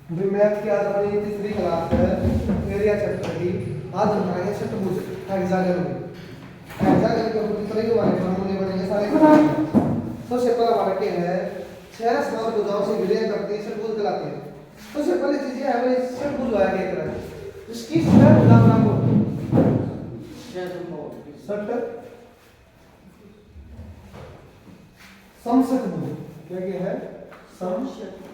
Math की आज हमारी तीसरी क्लास है एरिया चैप्टर की। आज हम पढ़ेंगे षटभुज हेक्सागन में। हेक्सागन के ऊपर जितने भी हमारे फॉर्मूले बनेंगे सारे सबसे पहला हमारा क्या है, छह समान भुजाओं से विलय करते षटभुज कहलाते हैं। सबसे पहली चीज है भाई षटभुज है क्या तरह इसकी छह भुजा बराबर षट समषटभुज क्या है समषटभुज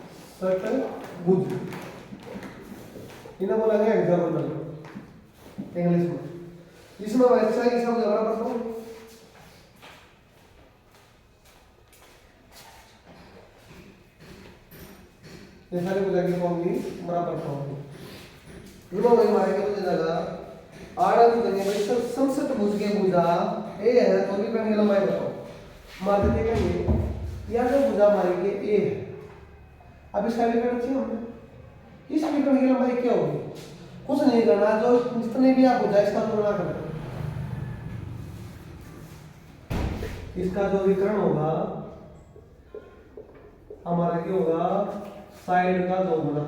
इन्हें बोला गया हेक्सागोनल इंग्लिश में। इसमें अच्छा ही सब बराबर तो ये सारे भुजा की होंगी बराबर होंगी। दोनों में मारेंगे तो जगह आड़ा की देंगे भाई समषटभुज के भुजा ए है तो भी कहेंगे लंबाई बताओ मार देते कहेंगे या जो भुजा मारेंगे ए है। अब इसका विकर्ण चाहिए हमने इस विकर्ण की लंबाई क्या होगी, कुछ नहीं करना, जो जितने भी आप भुजा इसका तुलना करना, इसका जो विकर्ण होगा हमारा क्या होगा साइड का 2 गुना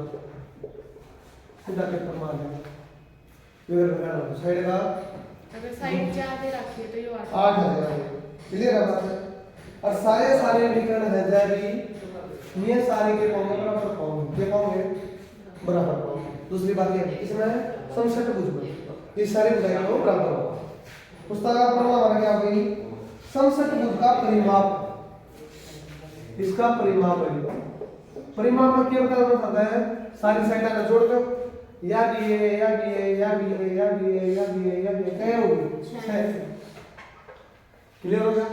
सीधा के पर मार देंगे विकर्ण का साइड का अगर साइड ज्यादा रखिए तो ये 8 आ जाएगा। क्लियर है बात है। और सारे विकर्ण है जाए भी ये सारे के पाएंगे बराबर पाएंगे क्या पाएंगे बराबर पाएंगे। दूसरी बात ये है इसमें समषटभुज में ये सारे भुजाएं वो बराबर होगा। पुस्तक का प्रमाण हमारा क्या भाई समषटभुज का परिमाप, इसका परिमाप है। परिमाप में क्या बताता है सारी साइड का जोड़कर या भी है या भी है या भी है या भी है या भी है या भी है क्या होगी 6। क्लियर हो गया।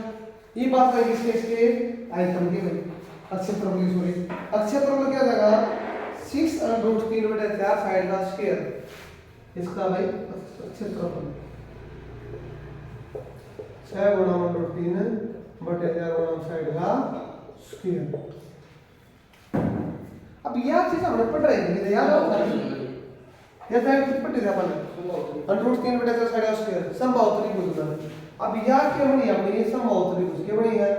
ये बात है इसके आयतन की भाई क्षेत्रफल की सॉरी क्षेत्रफल क्या जाएगा 6√3/4 साइड का स्क्वायर इसका भाई क्षेत्रफल 6√3/4 साइड का स्क्वायर। अब यह चीज हमने पढ़ रहे थे याद है ये साइड कितनी पढ़ी थी अपन √3/4 साइड का स्क्वायर समबाहु त्रिभुज। अब यह क्या बनी हमने ये समबाहु त्रिभुज क्या बनी है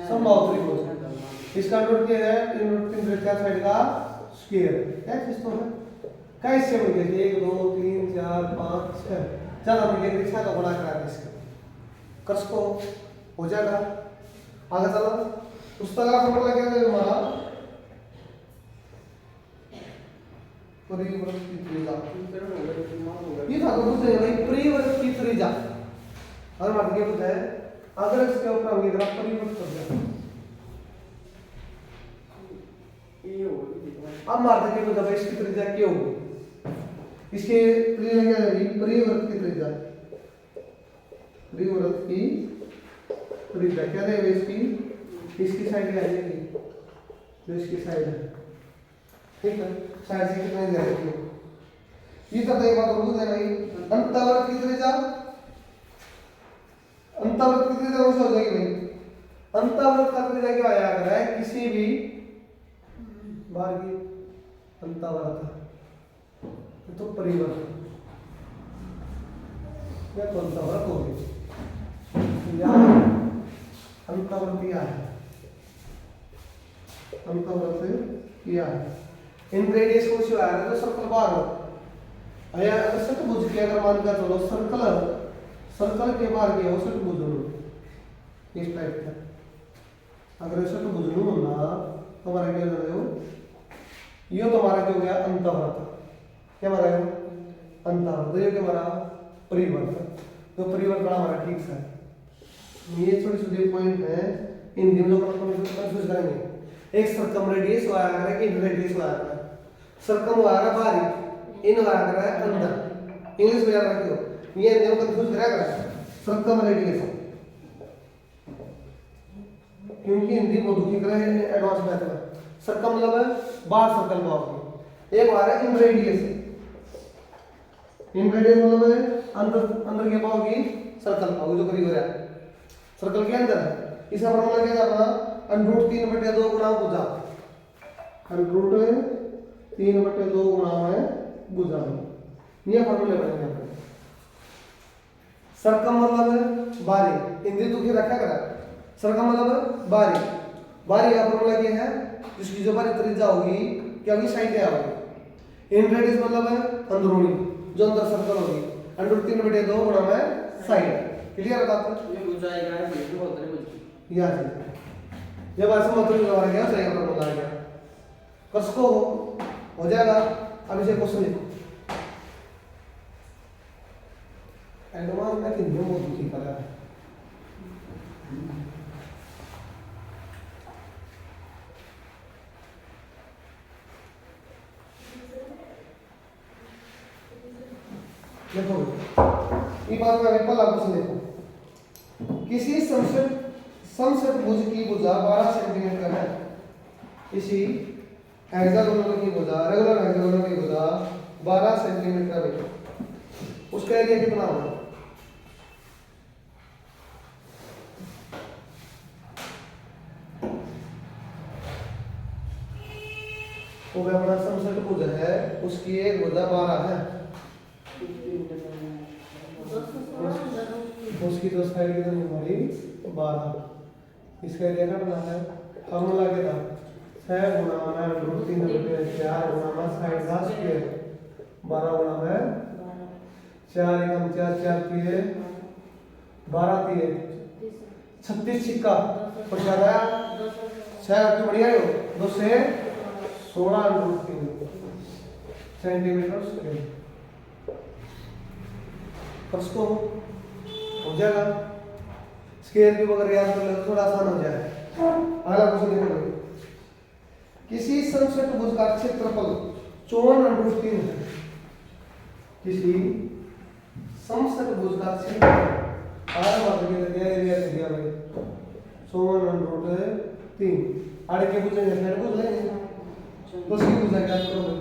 समबाहु त्रिभुज। इसका रूट क्या है 3/4 साइड का स्क्वायर क्या चीज तो है कैसे बन गए 1 2 3 4 5 6 चलो हम ये रिक्शा का बड़ा करा दे इसको कर सको हो जाएगा। आगे चलो पुस्तक का फॉर्मूला क्या है हमारा परिवर्त की त्रिज्या ये था तो पूछ रहे भाई परिवर्त की त्रिज्या और मान के पूछा है अगर इसके ऊपर हम इधर परिवर्त कर दें अब मारते के मतलब इसकी त्रिज्या क्या होगी इसके त्रिज्या क्या है परिवर्त की त्रिज्या क्या देगा इसकी साइड क्या है जो इसकी साइड है ठीक है साइड से कितने दे रही है ये तो एक बात और है भाई अंतर्वृत्त की त्रिज्या हो जाएगी भाई अंतर्वृत्त का त्रिज्या क्या आया अगर है किसी भी बार की अंतर्वृत्त तो परिवर्त या तो अंतर्वृत्त होगी या अंतर्वृत्त क्या है अंतर्वृत्त क्या है इन रेडियस को जो आया तो सर्कल बार हो आया अगर षटभुज के अगर मान कर चलो सर्कल के बार के हो षटभुज हो इस टाइप का अगर षटभुज हो ना तो हमारा क्या हो ये तो हमारा क्या हो गया अंतर्वृत्त क्या हमारा अंतर्वृत्त ये क्या हमारा परिवर्त तो परिवर्त बड़ा हमारा ठीक है। ये छोटे छोटे पॉइंट है इन दिनों पर कंफ्यूज करेंगे। एक सर्कम रेडियस हुआ है इन रेडियस हुआ है सर्कम हुआ है बाहरी इन हुआ है अंदर इंग्लिश में याद रखियो ये नियम कंफ्यूज करेगा सर्कम रेडियस क्योंकि हिंदी बहुत दुखी करे एडवांस मैथ में सर्कम मतलब है बाहर सर्कल को आपको एक बार है इन रेडियस मतलब है अंदर के पाओगी सर्कल पाओगे जो करीब हो रहा है सर्कल के अंदर है। इसका फॉर्मूला क्या करना √3/2 गुना भुजा √3/2 गुना है भुजा ये फॉर्मूले बनेंगे अपने। सर्कम मतलब है बारी हिंदी दुखी रखा करा सर्कम मतलब बारी बारी का फॉर्मूला क्या है जिसकी जो बारी त्रिज्या होगी क्या होगी साइड क्या होगी इन रेडियस मतलब है अंदरूनी जो अंदर सर्कल होगी √3/2 गुणा में साइड क्लियर है बात ये बुझ जाएगा बिल्कुल होता है बुझ याद है जब ऐसे मतलब लगा गया सही फॉर्मूला आ गया कस को हो जाएगा अब इसे क्वेश्चन लिखो एडवांस में कितने वो दुखी कर रहा है देखो ये बात में पहला क्वेश्चन देखो किसी समषटभुज की भुजा 12 सेंटीमीटर है किसी हेक्सागोनल की भुजा रेगुलर हेक्सागोनल की भुजा 12 सेंटीमीटर है उसका एरिया कितना होगा वो अपना समषटभुज है उसकी एक भुजा 12 है उसकी दो साइड कितनी हमारी 12 इसका एरिया कितना है फॉर्मूला क्या था 6 गुणा में √3/4 गुणा में साइड का स्क्वायर 12 गुणा में 4 एकम 4 4 तिये 12 तिये 36 सिक्का और ज्यादा 6 आपकी बढ़िया हो 2 से 16√3 सेंटीमीटर स्क्वायर कसको हो जाएगा स्क्वायर भी अगर याद कर ले तो थोड़ा आसान हो जाए अगला क्वेश्चन देखो किसी समषटभुज का क्षेत्रफल 54√3 है किसी समषटभुज का क्षेत्रफल आर बात के दिया एरिया दे दिया भाई 54√3 आड़े के पूछेंगे साइड पूछ लेंगे तो सी पूछा क्या करोगे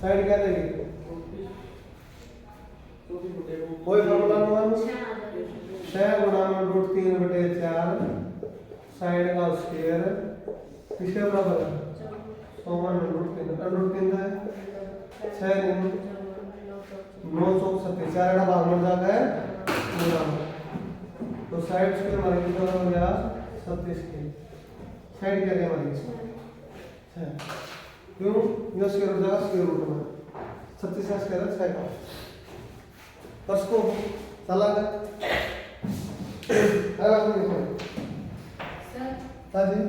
साइड क्या देगी कोई फॉर्मूला नहीं 6 गुणा में √3/4 साइड का स्क्वायर किसके बराबर है 54√3 है 6 दिन 9 चौक 37 4 का भाग मिल जाता है तो साइड स्क्वायर हमारे कितना हो गया 37 के साइड क्या है हमारी 6 क्यों ये स्क्वायर हो जाएगा स्क्वायर रूट में 36 का स्क्वायर 6 का कसको चला गया अगला क्वेश्चन देखो सर हाँ जी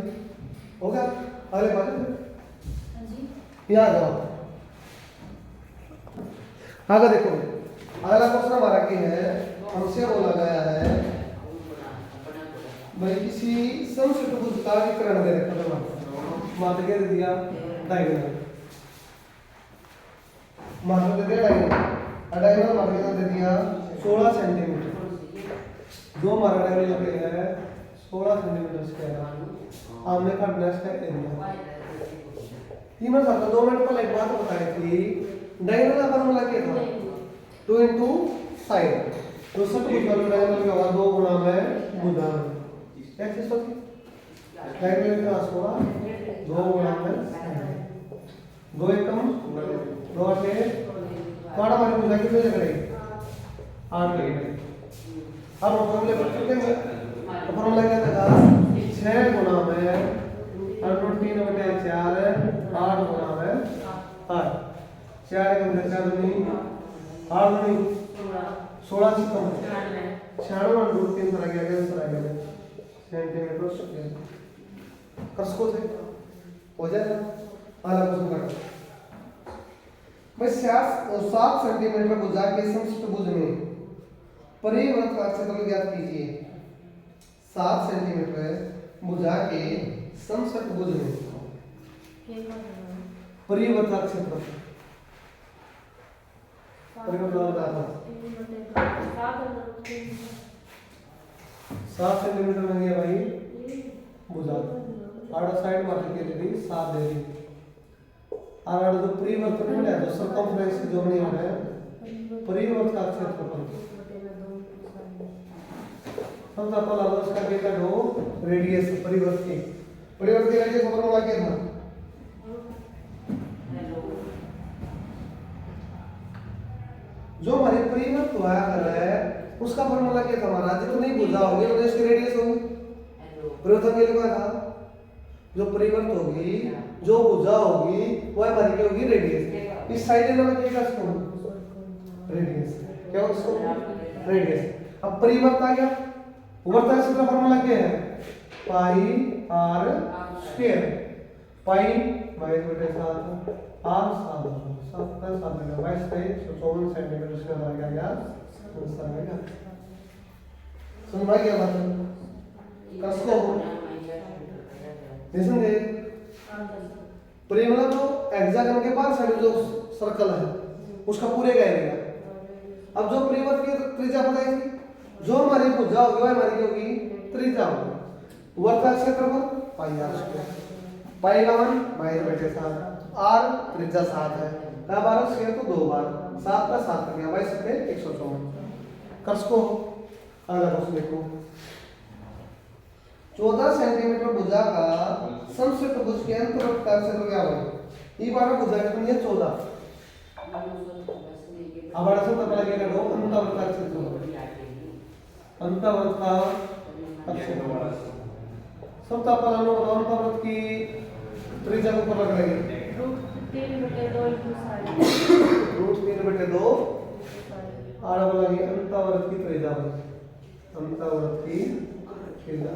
हो गया अगले बात हाँ जी यहाँ जाओ आगे देखो अगला क्वेश्चन हमारा क्या है हमसे बोला गया है भाई किसी समषटभुज का विकर्ण दे रखा था मात्र के दे दिया डायगोनल मात्र दे दिया डायगोनल मात्र कितना दे दिया 16 सेंटीमीटर जो हमारा डायगोनल लगे है 16 सेंटीमीटर स्क्वायर हमने काटना इसका एरिया ये मैं आपको 2 मिनट पहले एक बात बताई थी डायगोनल का फॉर्मूला क्या था 2 into साइड तो समषटभुज का डायगोनल क्या होगा 2 गुणा में भुजा क्या चीज होती डायगोनल का 16 2 गुणा में साइड 2 एकम 2 8 काटा हमारी भुजा कितने लगेगी 8 लगेगी अब हम फॉर्मूले पर चलेंगे तो फॉर्मूला क्या था 6 गुणा में √3/4 8 गुणा में 8 4 एकम 4 दूनी 8 दूनी 16 से कम 96 √3 तरह के आगे तरह के सेंटीमीटर स्क्वायर कसको से हो जाएगा अगला क्वेश्चन करो भाई 7 सेंटीमीटर भुजा के समषटभुज में परिवर्त का क्षेत्रफल ज्ञात कीजिए 7 सेंटीमीटर भुजा के समषटभुज में परिवर्त का क्षेत्रफल परिवर्त का 7 सेंटीमीटर में गया भाई भुजा आड़ा साइड मात्र के लिए 7 दे दी और आड़ा जो परिवर्त में है तो सरकमफ्रेंस जो बनी है परिवर्त का क्षेत्रफल सबसे पहला उसका क्या हो रेडियस परिवर्त की रेडियस का फॉर्मूला क्या था जो हमारे परिवर्त हुआ कर रहा है उसका फॉर्मूला क्या था हमारा जितनी भुजा होगी उतनी इसकी रेडियस होगी परिवर्तन के लिए क्या था जो परिवर्त होगी, जो भुजा होगी, वो हमारी क्या होगी? रेडियस। इस साइड में क्या इसको? रेडियस। क्या होगा इसको? रेडियस। अब परिवर्त आ गया, वर्त का सूत्र फॉर्मूला क्या है? Pi r square. Pi 22/7 are 7 का 7 का 22 पे 54 सेंटीमीटर इसका आ गया आंसर आएगा। समझ में क्या बात है? कसको समझे? परिमला तो हेक्सागन के बाहर साइड जो सर्कल है उसका पूरे का एरिया। अब जो परिवर्त की त्रिज्या बताएगी, जो हमारी भुजा होगी वो हमारी क्या होगी? त्रिज्या होगी। वर्त का क्षेत्रफल पाई आर स्क्वायर। पाई का मान 22/7 आर त्रिज्या 7 है, का 12 स्क्वायर तो 2 बार 7 का 7 आ गया 22 पे 154। कर्सको अगला क्वेश्चन देखो। 14 सेंटीमीटर भुजा का समष्टि भुज के अंतर्गत का क्षेत्र क्या होगा? ये बार भुजा कितनी है? 14। अब बड़ा सा पता लगेगा दो अंतर्वृत्त का क्षेत्र। अंतर्वृत्त का क्षेत्र सब तपलानो अंतर्वृत्त की त्रिज्या को पता करेंगे। √3/2 आड़ा बोलेंगे अंतर्वृत्त की त्रिज्या। अंतर्वृत्त की त्रिज्या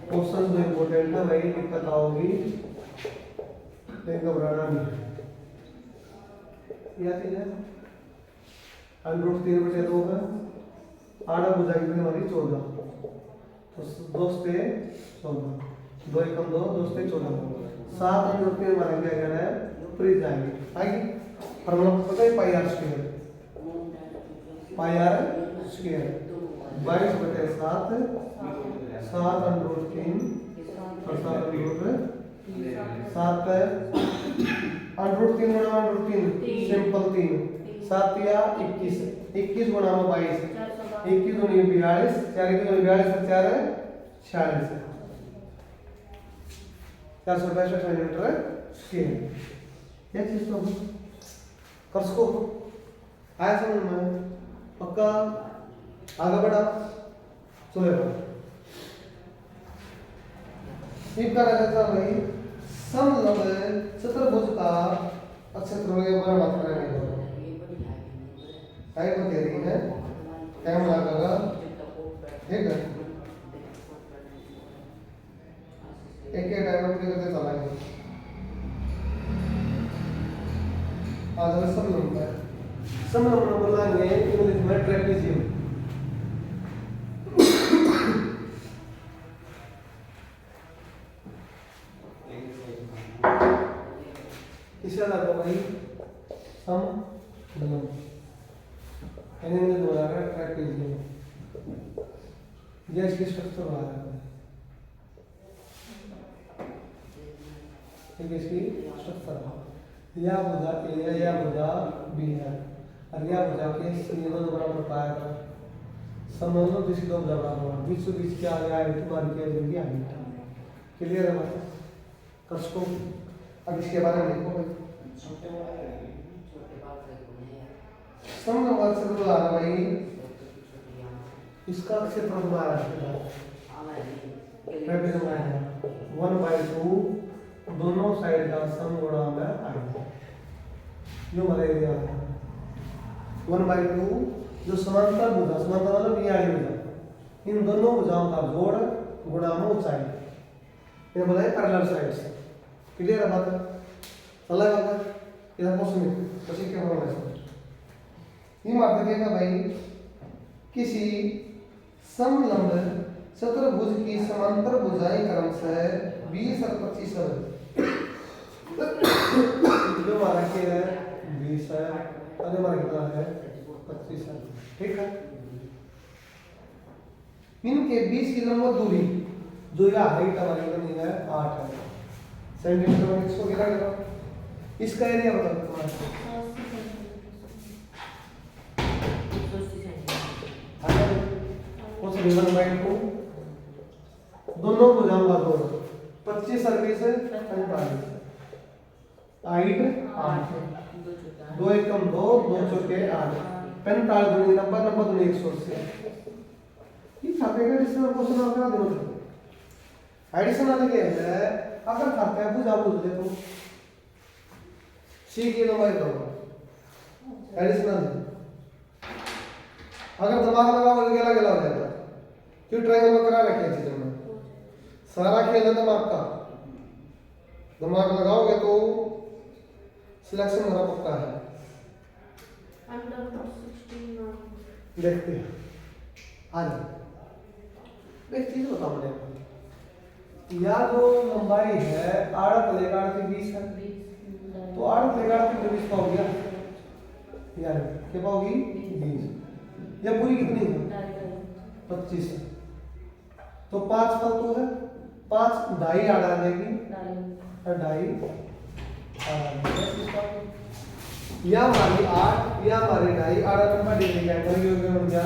क्वेश्चन जो इम्पोर्टेंट है वही दिक्कत आओगी, लेकिन घबराना नहीं। क्या चीज है? √3/2 है, आड़ा भुजा की हमारी 14, तो 2 से 14, 2 एकम 2, 2 से 14, 7 √3 हमारा क्या कहना है? त्रिज्या आएगी। फॉर्मूला पता है? Pi r square. Pi r square 22/7 7 √3 और 7 √3 गुणा √3 सिंपल 3 7 या 21 21 गुणा 22 21 दूनी 42 4 की दूनी 42 और 4 है 46 462 सेंटीमीटर स्क्वायर। ये चीज तो कर्सको आया समझ में? पक्का आगे बढ़ा चलेगा। इसका रखा भाई समलंब चतुर्भुज का क्षेत्रफल के बारे में बात करेंगे। टाइम दे रही है, टाइम लगेगा, ठीक है? एक एक टाइम पूरी करते चलेंगे। आज समलंब है, समलंब बोलेंगे इंग्लिश में ट्रेपेजियम। इसका मतलब भाई समलंब इंग्लिश में बोला है ट्रेपेजियम। ये इसकी स्ट्रक्चर बना रहा है, ठीक है? इसकी स्ट्रक्चर या भुजा ए है या भुजा बी है, और या भुजा के सी दोनों बराबर पाएगा। समझ लो जिसकी दो भुजा बराबर है, बीच से बीच क्या आ गया है? तुम्हारी क्या देगी? आगे क्लियर है बात? कसको अब इसके बारे में देखो भाई। समलंब का क्षेत्रफल आ रहा भाई, इसका क्षेत्रफल आ रहा है 1/2 दोनों साइड का सम गुणा में आएगा। जो हमारा एरिया है 1/2 जो समांतर भुजा, समांतर मतलब ये आड़ी भुजा, इन दोनों भुजाओं का जोड़ गुणा में ऊंचाई, ये बोला है पैरेलल साइड्स। क्लियर है बात? चला गया इधर क्वेश्चन में પછી क्या होगा इसमें? ये मानते हैं भाई किसी समलंब चतुर्भुज की समांतर भुजाएं क्रमशः 20 और 25 है। जो हमारा क्या है 20 है और हमारा कितना है 25 है, ठीक है? इनके बीच की लंबवत दूरी जो या हाइट हमारी कितनी है 8 है सेंटीमीटर में। इसको कितना करो? इसका एरिया बता दो तुम्हारा। दोनों भुजाओं का जोड़ 25 और 20 है 45, हाइट 8 2 एकम 2 2 चौके 8 45 दूनी 90 90 दूनी 180। ये छापेगा जिससे क्वेश्चन आपका दे मतलब एडिशनल ये है अगर खाता है बुझा बुझ ले तो सी की लंबाई करो एडिशनल अगर दिमाग लगाओ तो गला गला हो जाएगा क्यों ट्रायंगल में करा रखे हैं चीजों में सारा खेल है दिमाग लगाओगे तो सिलेक्शन मेरा पक्का है देखते हैं आ जाओ एक चीज बताओ मुझे या जो लंबाई है आड़त लेगाड़ के 20 है तो आड़त लेगाड़ के 20 का हो गया यार क्या पाओगी 20 या पूरी कितनी है 25 है तो 5 फालतू है 5 ढाई आड़ा देगी ढाई या हमारी 8 या हमारी ढाई आड़ा नंबर डिग्री का एंगल ये हो गया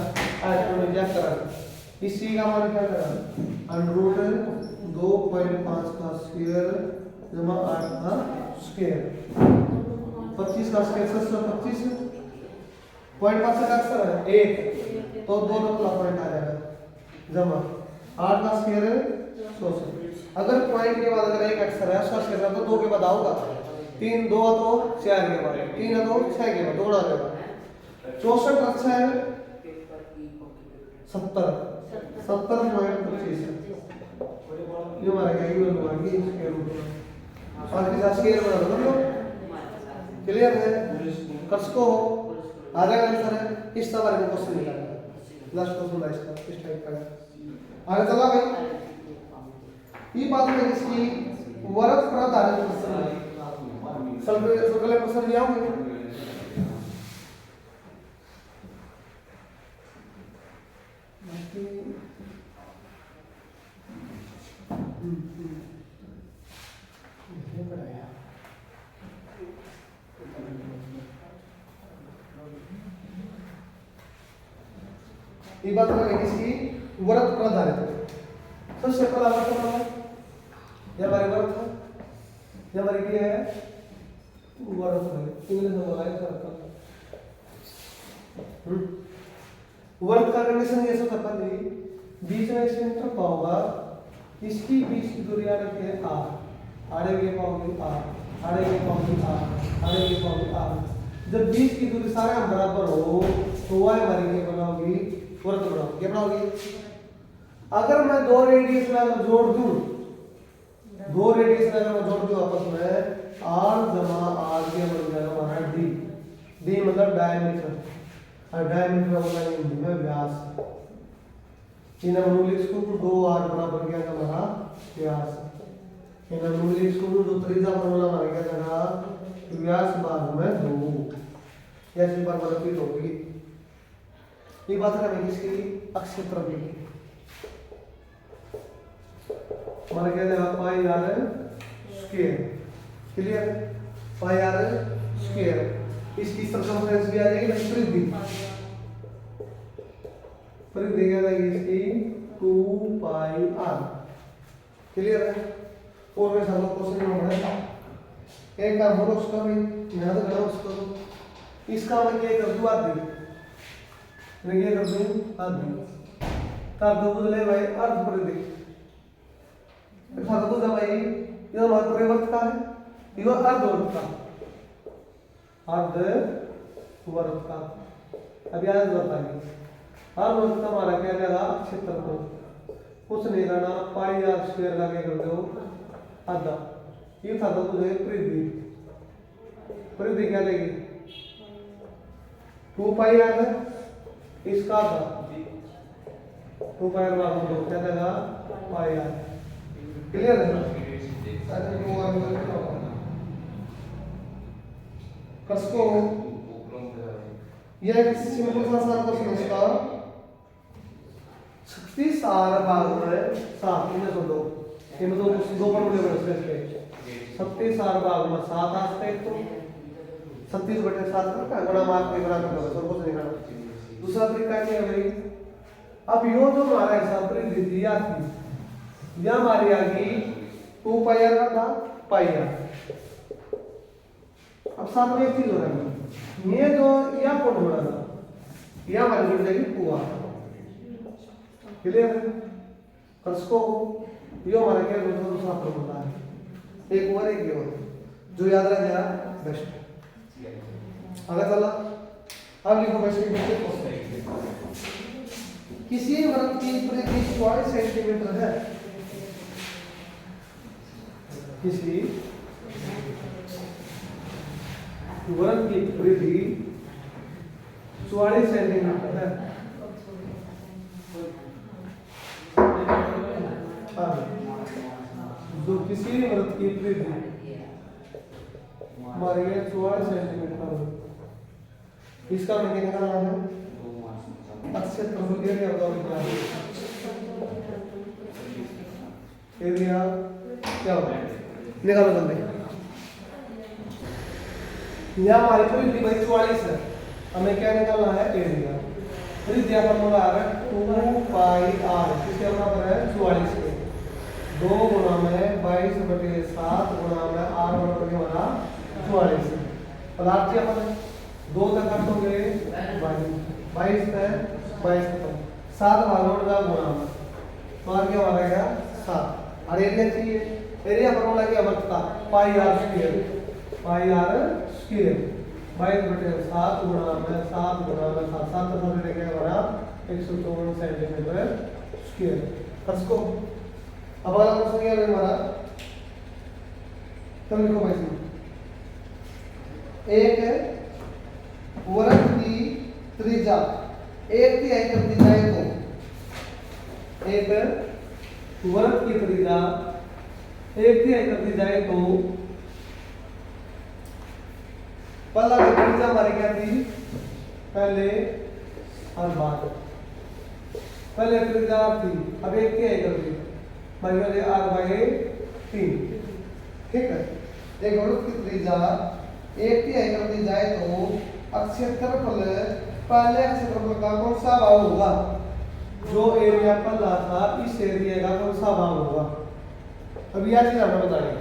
क्या करा इसी का मान क्या करा अंडर रूट 2.5 का स्क्वायर जमा 8 का स्क्वायर 25 का स्क्वायर 725 पॉइंट 5 का अक्सर है 1 तो 2 नंबर पॉइंट आ जाएगा जमा 8 का स्क्वायर है 100 अगर पॉइंट के बाद अगर एक अक्सर है उसका स्क्वायर तो 2 के बाद आओगा 3 2 तो 4 के बाद 3 है तो 6 के बाद 2 आ जाएगा 64 अच्छा है 70.25 है ये हमारा क्या ये लोग आगे स्क्वायर रूट और के साथ स्क्वायर बना दो क्लियर है कर्स को आ जाएगा आंसर है इस सवाल में क्वेश्चन निकालना लास्ट क्वेश्चन है इसका इस टाइप का है आगे चला भाई ये बात है इसकी वर्ग पर आधारित प्रश्न है सर्कल प्रश्न लिया होंगे ये बात है किसकी वर्ग पर आधारित सबसे पहला वर्ग क्या है ये हमारी वर्ग है ये हमारी क्या है वर्ग है इंग्लिश में बोला है सर्कल वर्ग का कंडीशन ये सब पहले बीच में सेंटर का होगा इसकी बीच की दूरी आ रही है r आड़े के पाओगे r आड़े के पाओगे r आड़े के पाओगे r जब बीच की दूरी सारे हम बराबर हो तो y हमारी क्या बनाओगी वर्ग बनाओगे क्या बनाओगी अगर मैं दो रेडियस में अगर जोड़ दूं दो रेडियस में अगर मैं जोड़ दूं आपस में r जमा r के बन जाएगा हमारा d d मतलब डायमीटर और डायमीटर का मतलब हिंदी में व्यास इन मूल इसको 2r बराबर क्या हमारा व्यास इन मूल इसको जो त्रिज्या फॉर्मूला हमारा क्या जाएगा व्यास भाग में 2 ऐसी बार रिपीट होगी ये बात है मैं किसकी अक्ष क्षेत्र की हमारा क्या जाएगा pi r square clear pi r square इसकी सर्कमफ्रेंस भी आ जाएगी ना परिधि परिधि क्या जाएगी इसकी 2 पाई आर क्लियर है और मैं सालों क्वेश्चन में बढ़ा एक काम करो उसका भी याद करो उसको इसका मैं क्या कर दूं आधी मैं ये कर दूं आधी तब तो बुझले भाई अर्ध परिधि था तो बुझा भाई ये हमारा परिवर्त का है ये अर्धवर्त का अर्धवर्त का अब याद बताइए अर्धवर्त का हमारा क्या जाएगा क्षेत्रफल कुछ नहीं करना पाई आर स्क्वायर का क्या कर दो आधा ये था तो मुझे परिधि परिधि क्या देगी 2 पाई आर है इसका आधा 2 पाई आर भाग 2 क्या देगा पाई आर क्लियर है कसको यह एक सिंपल सा सा क्वेश्चन इसका 36 आर भाग में 7 इन्हें तो दो इनमें तो दो फॉर्मूले बने इसके 36 आर भाग में 7 आ सकते तो 36/7 का गुणा मार्क में गुणा करना सब कुछ नहीं करना दूसरा तरीका क्या है भाई अब यो जो हमारा हिसाब परिधि दिया थी या हमारी आ गई 2 पाई आर का था पाई आर अब साथ में एक चीज हो रहा है ये जो या कोण बना था या हमारी जुड़ जाएगी 2 आर क्लियर है कसको ये हमारा क्या दूसरा फॉर्मूला है, एक और एक ये और, जो याद रह गया बेस्ट। आगे चला, अब लिखो बेस्ट। किसी वृत्त की परिधि 44 सेंटीमीटर है, किसी वृत्त की परिधि 44 सेंटीमीटर है। जो किसी वृत्त की परिधि हमारे 44 सेंटीमीटर है, इसका हमें क्या निकालना है, क्षेत्रफल एरिया बताओ क्या है, एरिया क्या होगा, निकालो जल्दी। यहाँ हमारी परिधि भाई 44 है, हमें क्या निकालना है, एरिया। परिधि फॉर्मूला आ रहा है 2 पाई r, किसके बराबर है 44 के, 2 गुणा में 22/7 गुणा में r बराबर के हमारा 44 है। पदार्थ क्या अपन 2 तक कट हो गए 22 है, 22 खत्म, 7 भागों का गुणा में, तो r क्या हमारा गया 7। और एरिया चाहिए, एरिया फॉर्मूला क्या बनता, पाई r स्क्वायर, पाई r स्क्वायर 22/7 गुणा में 7 गुणा में 7, 7 का सॉरी क्या हमारा 154 सेंटीमीटर स्क्वायर। इसको अब अगला क्वेश्चन क्या है हमारा, तो लिखो भाई, एक वृत्त की त्रिज्या 1/3 कर दी जाए तो, एक वृत्त की त्रिज्या 1/3 कर दी जाए तो पहला त्रिज्या हमारी क्या थी, पहले और बाद, पहले त्रिज्या थी, अब 1/3 कर दी भाई r/3, ठीक है। एक वृत्त की त्रिज्या 1/3 कर दी जाए तो क्षेत्रफल, पहले क्षेत्रफल का कौन सा भाग होगा, जो एरिया पहला था इस एरिया का कौन सा भाग होगा। अब यह चीज हमें बताइए,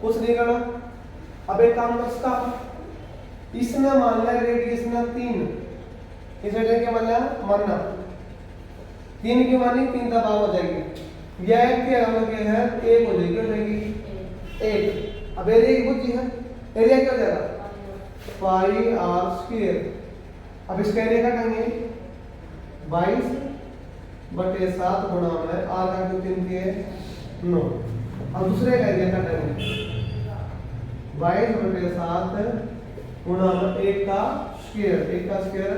कुछ नहीं करना। अब एक काम कर सकता, इसने मान लिया रेडियस में 3, इस रेडियस क्या मान लिया, मानना 3 की मानी 3 का भाग हो जाएगी, यह एक के हम लोग है 1 हो जाएगी, हो जाएगी 1। अब एरिया की बुझी है, एरिया क्या हो जाएगा पाई r स्क्वायर। अब इसका एरिया काटेंगे 22/7 गुणा में r का क्यों 3 के 9। अब दूसरे का एरिया काटेंगे 22/7 गुणा में 1 का स्क्वायर, 1 का स्क्वायर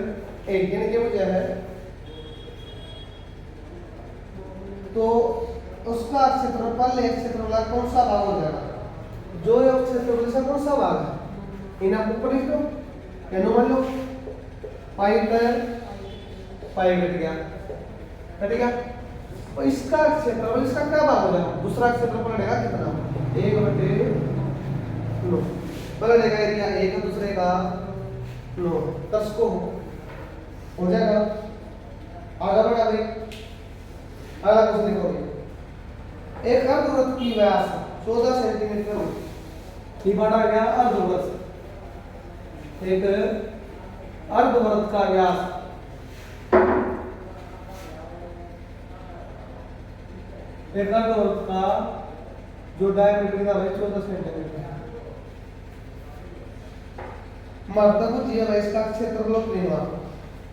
1, यानी क्या बचा है, तो उसका क्षेत्रफल एक क्षेत्रफल कौन सा भाग हो जाएगा, जो क्षेत्रफल से कौन सा भाग है, इन आपको ऊपर लिख दो, क्या मान लो पाई पर पाई कट गया, तो इसका क्षेत्रफल, इसका क्या भाग हो जाएगा, दूसरा क्षेत्रफल रहेगा कितना 1/9, पहले रहेगा एरिया 1 दूसरे का 9, 10 को हो जाएगा। आगे बढ़ा भाई, अगला कुछ लिखो, एक अर्धवृत्त की व्यास 14 सेंटीमीटर, ये बढ़ा गया अर्धवृत्त, एक अर्धवृत्त का व्यास एक अर्धवृत्त का जो डायमीटर है 14 सेंटीमीटर, मतलब जी है इसका क्षेत्रफल कितना,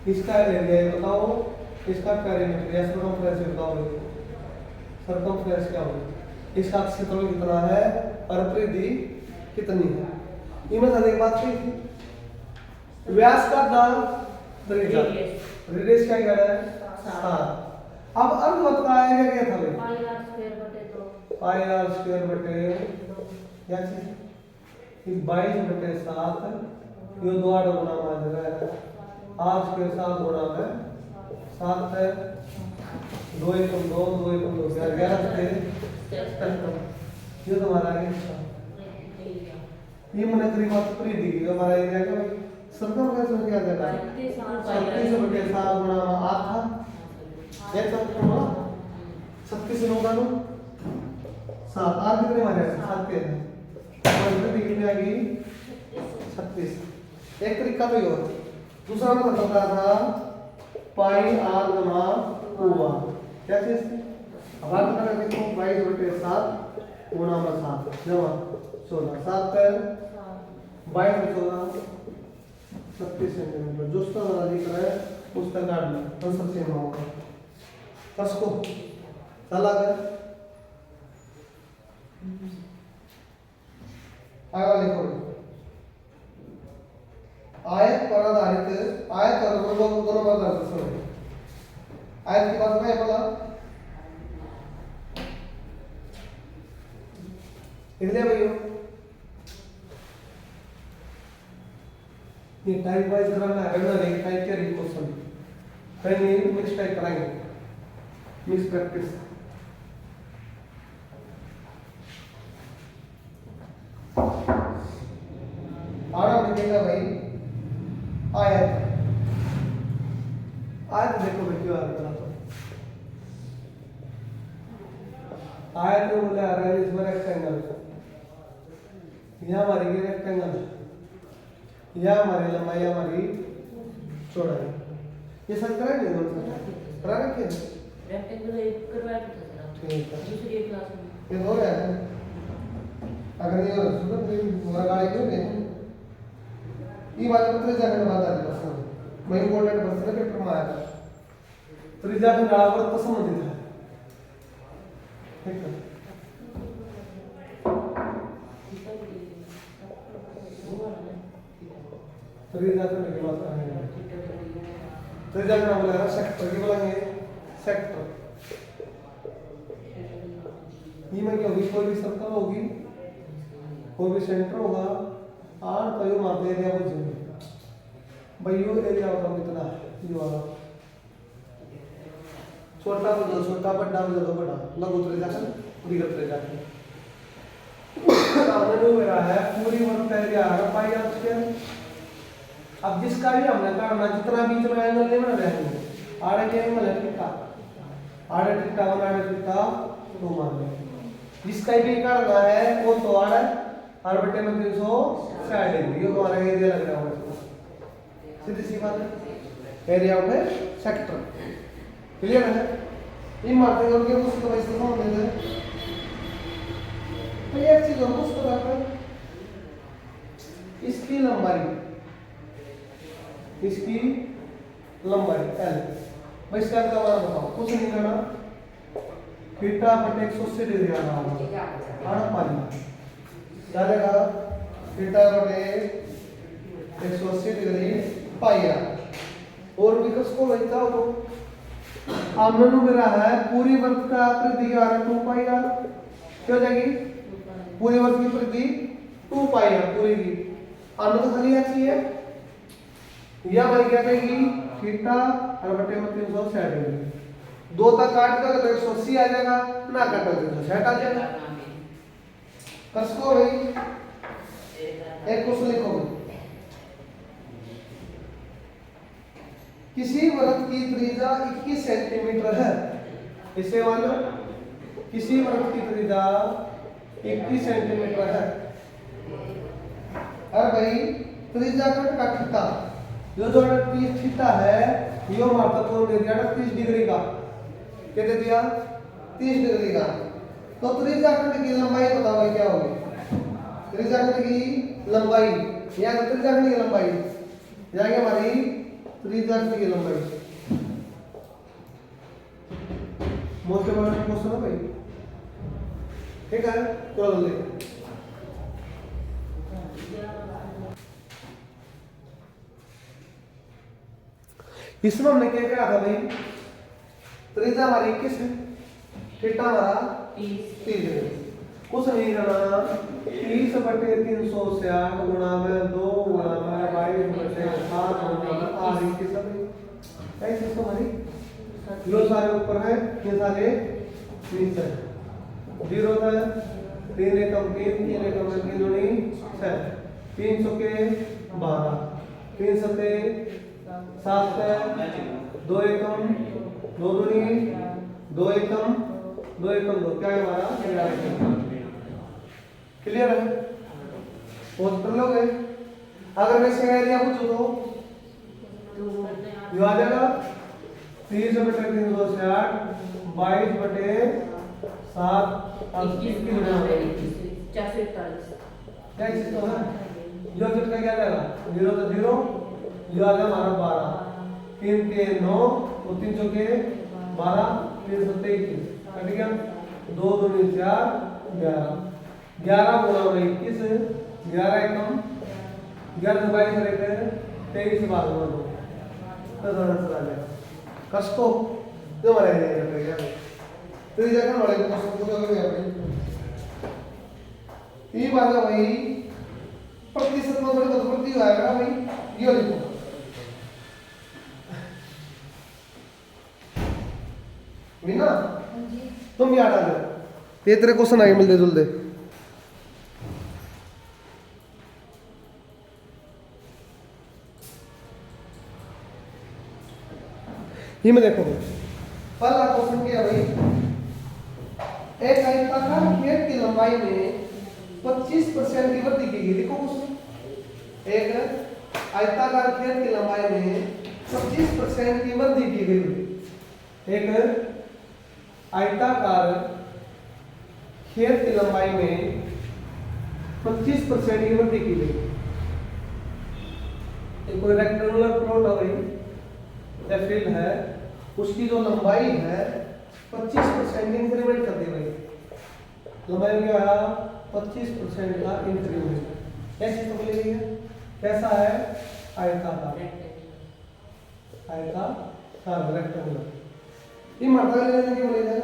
इसका एरिया बताओ, इसका पेरीमीटर या सर्कमफ्रेंस बताओ, सर्कमफ्रेंस क्या होगा, इसका क्षेत्रफल कितना है और परिधि कितनी है। इनमें से एक बात थी, व्यास का दान त्रिज्या, रेडियस क्या कह रहा है 7। अब अर्धवृत्त का एरिया क्या था भाई, पाई r स्क्वायर बटे क्या चीज 22/7, ये 2 8 गुणा में आ जाएगा, r स्क्वायर 7 गुणा में 7 है, 2 1 2 2 1 2 11 से ये तुम्हारा है, ये मैंने करीब परिधि की हमारा एरिया क्या भाई, सर्कमफ्रेंस में क्या आ जाएगा 37/7 गुणा में 8 था, एक सब होगा 37 होगा तो 7, r कितने मारे 7 के हैं, और परिधि कितनी आ गई 36। एक तरीका तो ये हो, दूसरा मैं बता था पाई r गुना 2r, क्या चीज थी अब आप करना देखो 22/7 गुणा में 7 जमा 16 7 का 22 में 16 36 सेंटीमीटर जो उसका वाला दिख रहा है उसका काट लो आंसर सेम होगा बस को चला गया आगे लिखो आयत पर आधारित आयत और दोनों पर आधारित सुनो आयत की बात में बोला इसलिए भैया ये टाइप वाइज कराना है ना एक टाइप के क्वेश्चन पहले मिक्स टाइप कराएंगे मिक्स प्रैक्टिस आड़ा लिखेगा भाई आयत आयत देखो भाई क्यों आ रहा है आयत में बोला आ रहा है इसमें रेक्टेंगल यहाँ हमारी ये रेक्टेंगल यह हमारी लंबाई हमारी चौड़ाई ये सब करा नहीं दोनों करा रखे रेक्टेंगल एक करवाया था ठीक है दूसरी क्लास में ये हो रहा है अगर ये सुनो तो पूरा गाड़ी क्यों नहीं ये बात पत्र जाकर बात आ रही है मैं इंपॉर्टेंट पर्सन पेपर में आया था त्रिज्या के नावर तो संबंधित है ठीक है त्रिज्या तो नहीं बात है त्रिज्या का नाम बोला सेक्टर की बोलेंगे सेक्टर ये में क्या होगी कोई भी सर्कल होगी कोई भी सेंटर होगा आर तो यो माप एरिया को चाहिए भाई यो एरिया होगा कितना ये वाला छोटा बदलो छोटा बड़ा बदलो बड़ा लघु त्रिज्या का दीर्घ त्रिज्या का हमने जो मेरा है पूरी वर्ग एरिया है पाई आर स्क्वायर अब जिसका भी हमने करना जितना बीच में एंगल ले बना रहेंगे आड़े के एंगल है थीटा आड़े थीटा 1 आड़े थीटा 2 मान लें जिसका भी करना है वो तो आड़े आर बटे में 360 डिग्री ये हमारा एरिया लग रहा है सीधी सी बात है area of A sector clear है ये मारते हैं कि उसको वैसे समझ लेंगे तो एक चीज और उसको रखना इसकी लंबाई इसकी लंबाई L भाई इसका क्या मान बताओ कुछ नहीं करना थीटा बटे 180 डिग्री आ रहा है हड़प पानी क्या देगा थीटा बटे 180 डिग्री पाई आर और विकस को लेता हो तो हमने मेरा है पूरी वर्ग का परिधि आ रहा है 2 पाई आर क्या हो जाएगी पूरी वर्ग की परिधि 2 पाई आर पूरी की हमने तो खाली ऐसी है यह भाई क्या कहेगी थीटा और बटे में 360 डिग्री दो तक काट कर तो 180 आ जाएगा ना काटो तो 360 आ जाएगा कसको भाई एक क्वेश्चन लिखो किसी वृत्त की त्रिज्या 21 सेंटीमीटर है इसे मान लो किसी वृत्त की त्रिज्या 21 सेंटीमीटर है अरे भाई त्रिज्या का थीटा जो 30 थीटा है यो महत्वपूर्ण दे दिया 30 डिग्री का क्या दे दिया 30 डिग्री का तो त्रिज्याखंड की लंबाई बताओ भाई क्या होगी त्रिज्याखंड की लंबाई या त्रिज्याखंड की लंबाई जाएगी हमारी त्रिज्याखंड की लंबाई मोस्ट इम्पोर्टेंट क्वेश्चन है भाई ठीक है चलो जल्दी इसमें हमने क्या कहा था भाई त्रिज्या हमारी 21 है थीटा हमारा 30 है कुछ नहीं करना 30 बटे 360 गुणा में 2 गुणा में 22 बटे 7 गुणा में आर की सब ऐसे तो हमारी ये सारे ऊपर है ये सारे नीचे जीरो है 3 एकम 3 एकम 3 दूनी 6 300 के 12 3 सते 7 है 2 एकम 2 दूनी 2 एकम 2 एकम 2 क्या है हमारा 11 एकम क्लियर है बहुत कर लोगे अगर मैं इसका एरिया पूछूं तो ये आ जाएगा 30 बटे 360 22 बटे 7 और 21 की गुणा है 441 क्या चीज तो है जो झटका क्या देगा 0 तो 0 जो आ गया हमारा 12 3 के 9 और 3 चौके 12 3 सत्ते 21 कट गया 2 दूनी 4 11 11 गुणा 21 11 एकम 11 से 22 करेंगे 23 से भाग दो तो आंसर आ जाएगा कष्ट को जो हमारे ये तो ये जगह वाले को क्वेश्चन पूछोगे अपने ये बात है भाई प्रतिशत में थोड़ी बहुत वृद्धि आएगा भाई ये लिखो मीना तुम याद आ जाओ ये तेरे क्वेश्चन आगे मिलते जुलते ये में देखो पहला क्वेश्चन क्या है भाई एक आयताकार खेत की लंबाई में 25% की वृद्धि की गई देखो क्वेश्चन एक आयताकार खेत की लंबाई में 25% की वृद्धि की गई एक आयताकार खेत की लंबाई में 25% की वृद्धि की गई एक कोई रेक्टेंगुलर प्लॉट है भाई या फील्ड है उसकी जो लंबाई है 25% इंक्रीमेंट कर दी भाई लंबाई में क्या है 25% का इंक्रीमेंट कैसे तो बोली गई है कैसा है आयताकार रेक्टेंगुलर ये मात्रा लेने की बोली है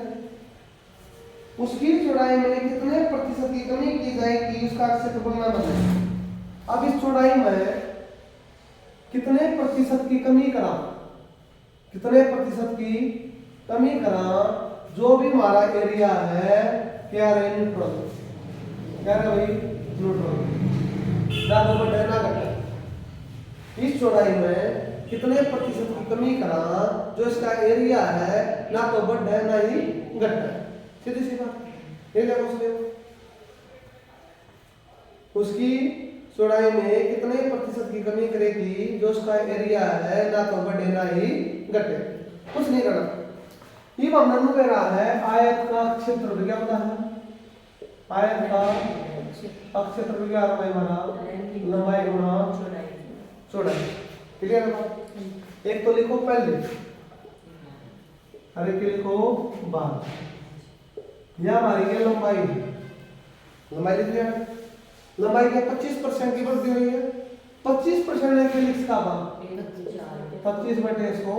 उसकी चौड़ाई में कितने प्रतिशत की कमी की जाएगी उसका क्षेत्रफल ना बने अब इस चौड़ाई में कितने प्रतिशत की कमी करा कितने प्रतिशत की कमी करा जो भी हमारा एरिया है क्या रहे न्यूट्रल क्या रहे भाई न्यूट्रल ना तो बढ़े ना घटे इस चौड़ाई में कितने प्रतिशत की कमी करा जो इसका एरिया है ना तो बढ़े ना ही घटे सीधी सी बात ये देखो उसने उसकी चौड़ाई में कितने प्रतिशत की कमी करेगी जो उसका एरिया है ना तो बढ़े ना ही घटे कुछ नहीं करना ये हमने नु कह रहा है आयत का क्षेत्र क्या होता है आयत का क्षेत्र क्या है हमारा लंबाई गुणा चौड़ाई क्लियर है एक तो लिखो पहले और एक लिखो बाद यह हमारी क्या लंबाई है लंबाई लिख लिया लंबाई के 25% की वृद्धि हुई है 25% है लिख का 25 बटे 100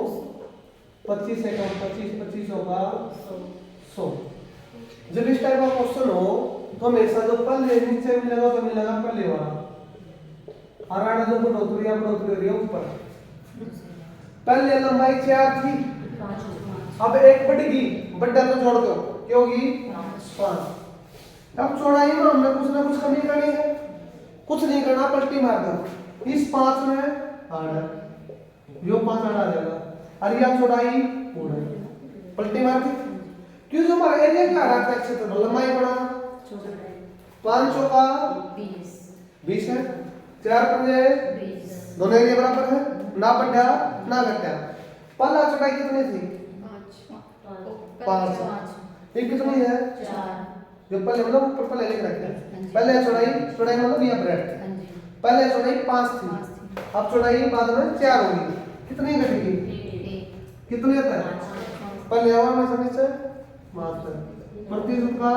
25 से कम 25 होगा 100 जब इस टाइप का क्वेश्चन हो तो हमेशा जो पहले नीचे मिलेगा तो मिलेगा पहले वाला और जो बढ़ोतरी हो रही है ऊपर पहले लंबाई 4 थी अब एक बढ़ेगी बढ़ा तो जोड़ दो क्या होगी 5 अब चौड़ाई में हमने कुछ ना कुछ कमी करनी है कुछ नहीं करना पलटी मार दो इस 5 में आड़ा यो 5 आड़ा आ जाएगा और यह चौड़ाई पूरा पलटी मार दी क्यों जो हमारा एरिया क्या आ रहा है क्षेत्र लंबाई बढ़ा 5 चौका 20 है 4 पंजे 20 दोनों एरिया बराबर है ना बढ़ा ना घटा पहला चौड़ाई कितनी थी 5 ये कितनी है 4 जो पहले मतलब ऊपर पहले लिख रखे हैं पहले चौड़ाई मतलब ये ब्रेड पहले चौड़ाई 5 थी अब चौड़ाई बाद में 4 होगी कितनी घटेगी कितने तक पहले आवा में समझ से माफ कर प्रतिशत का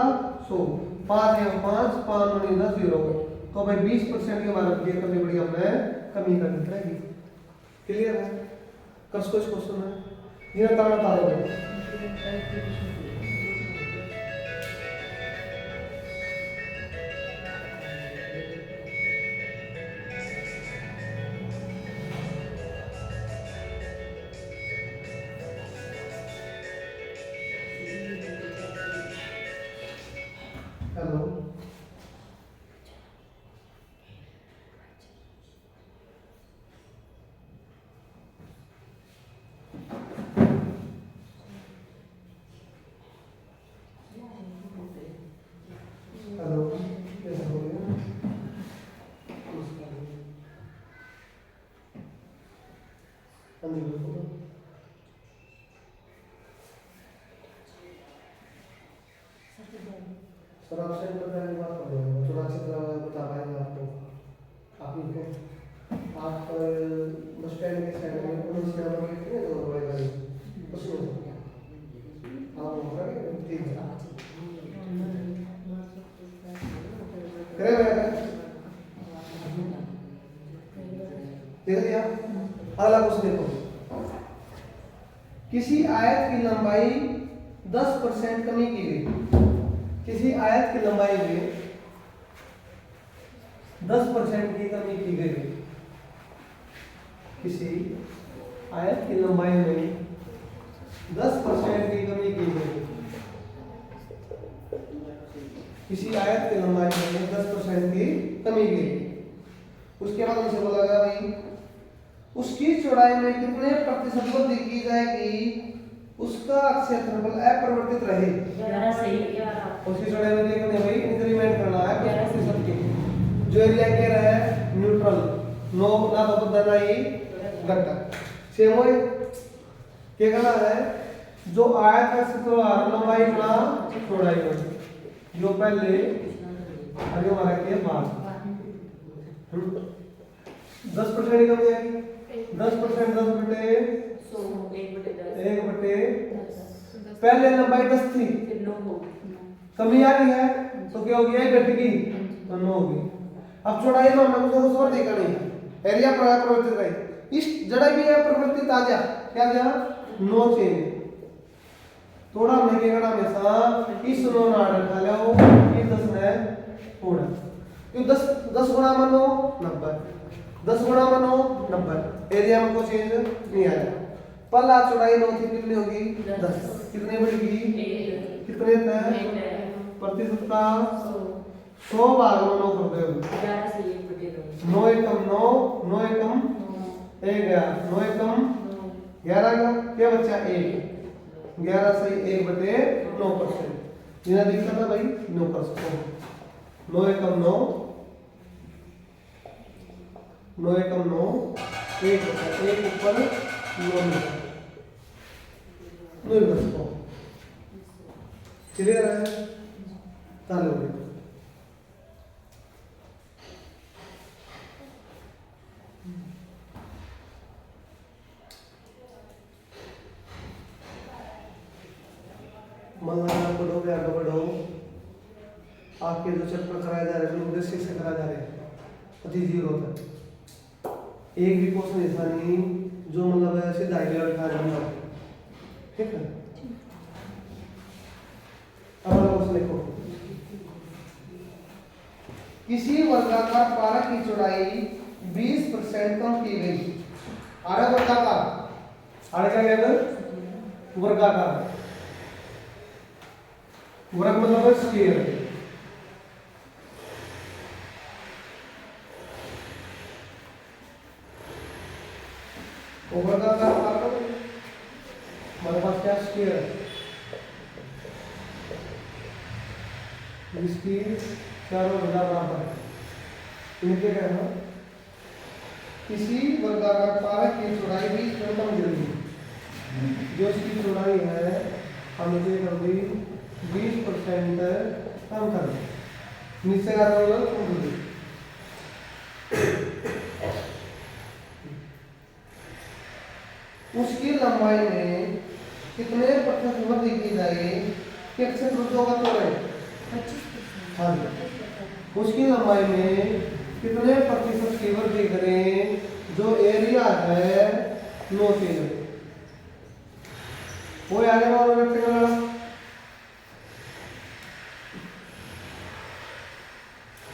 100 5 है 5 5 नहीं 10 0 तो भाई 20% की हमारा ये कमी बड़ी हमने कमी करनी पड़ेगी क्लियर है कस कुछ क्वेश्चन है ये ताना तारोगे हेलो परसेंट पर पहले बात कर रहे थोड़ा अच्छी तरह बता पाएंगे आपको। आप लिखो, आप बस स्टैंड के साइड में पुलिस के नंबर लिखते हैं तो बड़े गाड़ी उसमें हाँ वो करें ठीक है करे बेटा देख दिया। अगला क्वेश्चन देखो, किसी आयत की लंबाई 10% कमी की गई। किसी आयत की लंबाई में 10% की कमी की गई। किसी आयत की लंबाई में 10% की कमी की गई। किसी आयत की लंबाई में 10% की कमी की गई। उसके बाद हमसे बोला गया भाई उसकी चौड़ाई में कितने प्रतिशत वृद्धि की जाएगी उसका क्षेत्रफल अपरिवर्तित रहे। 11 सही 11 उसकी चौड़ाई में देखने भाई इंक्रीमेंट करना है 10% की। जो एरिया कह रहा है न्यूट्रल नो ना तो बदलना ही घटक सेम हो क्या कहना है जो आयत का क्षेत्रफल लंबाई गुणा चौड़ाई हो जो पहले अरे हमारा के बाद 10% की कमी आएगी 10% 10 बटे 100 1/10 1 बटे पहले लंबाई 10 थी फिर 9 हो कमी आ रही है तो क्या होगी 1 घटेगी तो 9 होगी। अब चौड़ाई में हमने कुछ और देखा नहीं एरिया पर परिवर्तित रही इस जड़ा भी है परिवर्तित आ जा क्या गया 9 चेंज थोड़ा हमने क्या करना हमेशा इस 9 ना रखा लो ये 10 ने थोड़ा क्यों 10 गुणा में 9 90 10 गुणा में 9 90 एरिया में कोई चेंज नहीं आया। पहला चौड़ाई 9 थी कितनी होगी 10 कितने बढ़ेगी कितने प्रतिशत का 100 भाग में 9 कर दो 11 से 1/9 9 एकम 9 9 एकम 1 गया 9 एकम 11 का क्या बचा 1 11 से 1 बटे 9% जिन्हें दिखता था भाई 9% 9 एकम 9 9 एकम 9 1 बचा 1 ऊपर 9 9 बचा क्लियर है चालू है। मल्लाना बढ़ोगे आगे बढ़ो आपके जो चैप्टर कराए जा रहे हैं उद्देश्य से कराए जा रहे हैं अति जीरो तक एक भी क्वेश्चन ऐसा नहीं जो मतलब सीधा आइडिया उठा रहे हैं ठीक है। अब अगला क्वेश्चन देखो, किसी वर्गाकार पारक की चौड़ाई 20% कम की गई। आड़ा वर्गाकार आड़ा क्या कहते वर्गाकार वर्ग मतलब स्क्वायर वर्गाकार पारक हमारे पास क्या स्क्वायर है जिसकी चारों भुजा बराबर है इनके कहना किसी वर्गाकार पारक की चौड़ाई 20% कम की गई। जो इसकी चौड़ाई है हम इसे कर दी 20% कम कर नीचे का रोल कम कर उसकी लंबाई में कितने प्रतिशत वृद्धि की जाएगी कि अक्षर वृद्धों का तो है 25%। हाँ उसकी लंबाई में कितने प्रतिशत की वृद्धि करें जो एरिया है 9 से वो आगे वाला रेक्टेंगल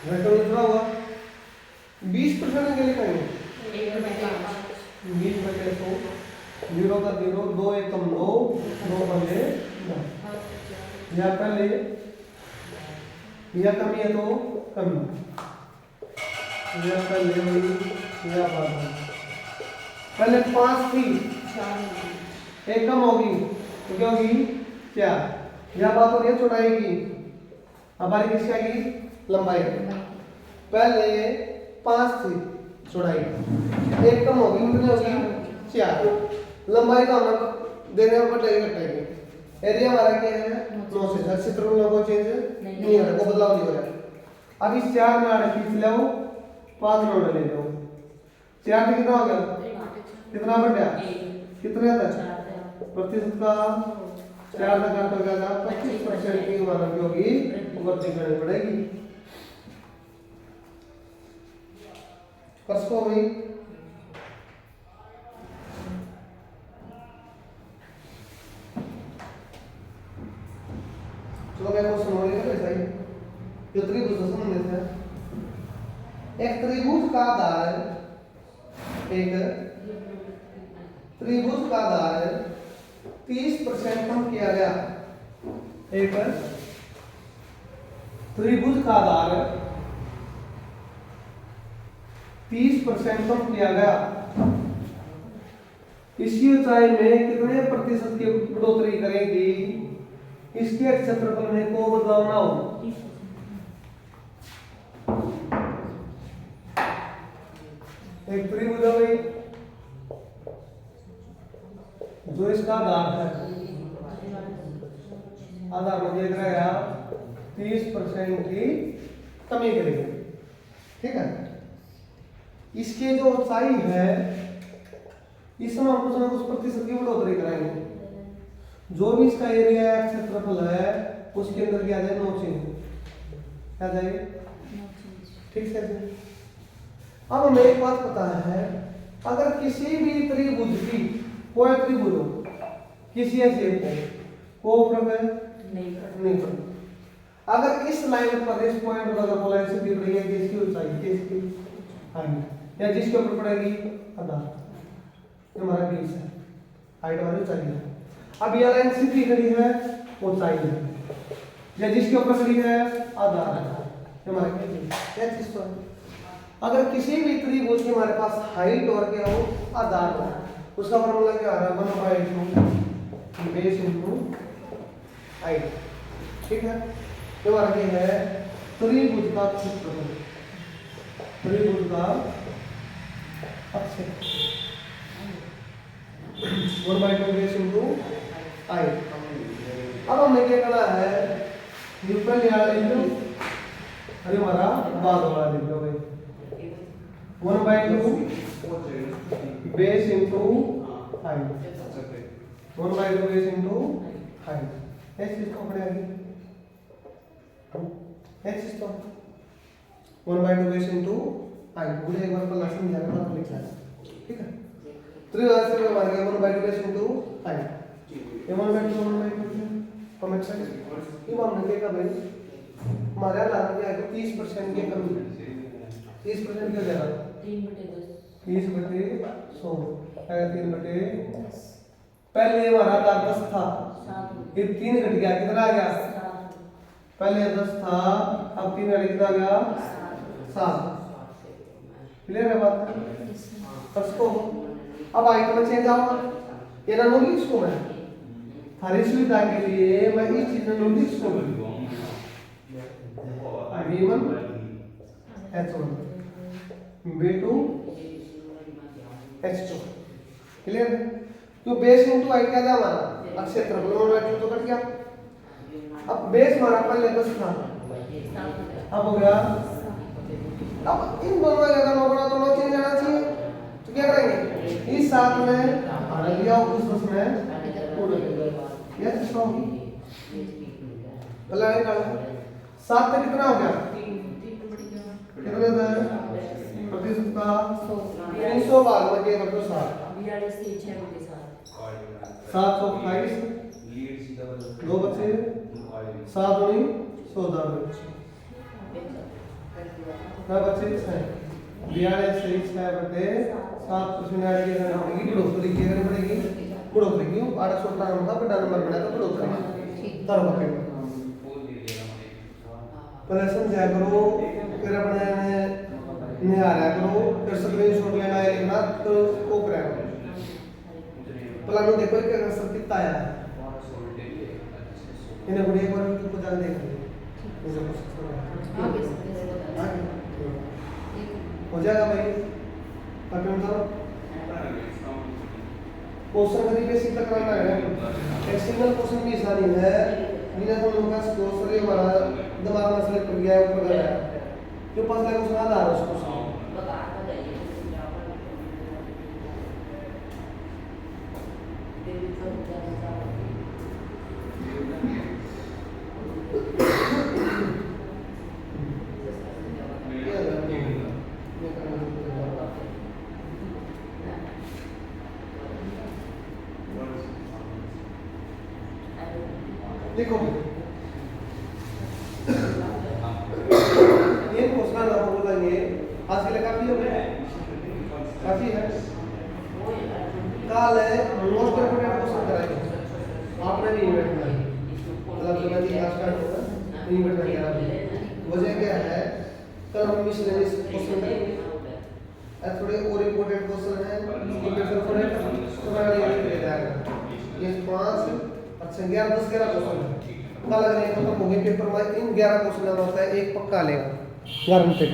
रेक्टेंगल कितना हुआ 20% के लिए करेंगे 20 बटे 100 0 का 0 2 एकम 9 9 बटे 9 या पहले या कमी है तो कमी या पहले वही या बाद पहले 5 थी एक कम होगी तो क्या होगी 4 या बात हो रही है चौड़ाई की हमारी किसकी आएगी लंबाई पहले 5 थी चौड़ाई एक कम होगी कितनी होगी 4 लंबाई का हम देने में घटाएगी एरिया हमारा क्या है 9 से क्षेत्र में कोई चेंज नहीं हो रहा, कोई बदलाव नहीं हो रहा। अब इस 4 में आड़े खींच लो 5 नोड ले लो 4 में कितना हो गया कितना बढ़ गया कितने तक प्रतिशत का 4 तक घट हो गया 25% की मानव की होगी वृद्धि करनी पड़ेगी। कसको भाई चलो मैं क्वेश्चन हो गया ऐसा ही जो त्रिभुज से संबंधित है। एक त्रिभुज का आधार एक त्रिभुज का आधार 30% कम किया गया। एक त्रिभुज का आधार 30% कम किया गया। इसकी ऊंचाई में कितने प्रतिशत की बढ़ोतरी करेगी इसके क्षेत्रफल में को बदलाव ना हो। एक त्रिभुज है भाई जो इसका आधार है आधार में देख रहे हैं आप 30% की कमी करेगी। ठीक है इसके जो ऊंचाई है इसमें हम कुछ ना कुछ प्रतिशत की बढ़ोतरी कराएंगे। जो भी इसका एरिया है क्षेत्रफल है उसके अंदर क्या आ जाए 9 चेंज आ जाएगी। ठीक है अब हमें एक बात पता है अगर किसी भी त्रिभुज की कोई त्रिभुज हो किसी ऐसे को फर्क है नहीं फर्क। अगर इस लाइन पर इस पॉइंट पर अगर लाइन से गिर रही है कि इसकी ऊंचाई इसकी हाइट या जिसके ऊपर पड़ेगी आधार ये हमारा बेस है हाइट हमारी ऊंचाई है। अब ये लाइन सीधी खड़ी है ऊंचाई है या जिसके ऊपर खड़ी है आधार है ये हमारा क्या चीज तो है। अगर किसी भी त्रिभुज की हमारे पास हाइट और क्या हो आधार हो उसका फॉर्मूला क्या आ रहा है 1/2 बेस इनटू हाइट। ठीक है तो हमारा क्या है त्रिभुज का क्षेत्रफल त्रिभुज का अक्ष 1/2 बेस इनटू हाइट। अब हमें क्या करना है न्यूट्रल यहाँ ले लो अरे हमारा बाद वाला लिख लो भाई 1/2 base into height 1/2 base into height ऐसे इसको पढ़ेंगे ऐसे इसको 1/2 बेस इनटू हाइट मुझे एक बार पहला समझाना था लिखना है। ठीक है त्रिभुज से हमारे क्या 1/2 बेस इनटू हाइट ये 1/2 कमेंट साइड ये हमने क्या भाई हमारे आधार क्या है 30% की कमी 30% क्या दे रहा 30/100 है 3/10 पहले हमारा आधार 10 था फिर 3 घट गया कितना आ गया पहले 10 था अब 3 घट कितना आ गया 7। क्लियर है बात कसको अब आइटम में चेंज आओ ये ना नोट इसको मैं हरी सुविधा के लिए मैं इस चीज में नोट इसको V1 H1 V2 H2 clear है तो बेस इनटू हाइट क्या था हमारा क्षेत्रफल में तो कट गया। अब बेस हमारा पहले 10 था अब हो गया अब इन दोनों का अगर नोबड़ा तो नो चेंज आना चाहिए तो क्या करेंगे इस 7 में हटा दिया उस 10 में पूरा ये इसको पहले निकाल 7 तक कितना हो गया कितने थे प्रतिशत का 300 भाग में के मतलब 728 दो बच्चे 7 दूनी 14 ना बच्चे 6 42 सही 6 बटे 7% की पड़ेगी बढ़ोतरी की पड़ेगी बढ़ोतरी क्यों 858 का बड़ा नंबर बना तो बढ़ोतरी तर बटे पहले समझा करो फिर अपने निहारा करो फिर स्क्रीनशॉट लेना है लिखना तो को करेगा प्लान देखो क्या कर सकती आया है इन्हें बड़ी एक बार तो जान देख मुझे हो जाएगा भाई अपन करो क्वेश्चन कभी बेसिक तक करना है। एक सिंगल क्वेश्चन भी आसानी है, बिना हम लोग का क्वेश्चन ये हमारा दिमाग में सेलेक्ट कर गया है, ऊपर गया है जो पास क्वेश्चन आ रहा है उसको देखो ये क्वेश्चन आप बोलेंगे आज के लिए काफी हो गया, काफी है। कल है मोस्ट इंपोर्टेंट क्वेश्चन कराएंगे, आपने नहीं बैठना है, मतलब जब भी आज का होगा नहीं बैठना है। वजह क्या है, कल हम मिसलेनियस क्वेश्चन करेंगे, थोड़े और इंपोर्टेंट क्वेश्चन है, इसकी पेपर थोड़े थोड़ा ये जाएगा। ये 5 अच्छा 11 10 11 क्वेश्चन है। कल अगर ये खत्म हो गए पेपर में इन 11 क्वेश्चन होता है, एक पक्का लेगा गारंटेड।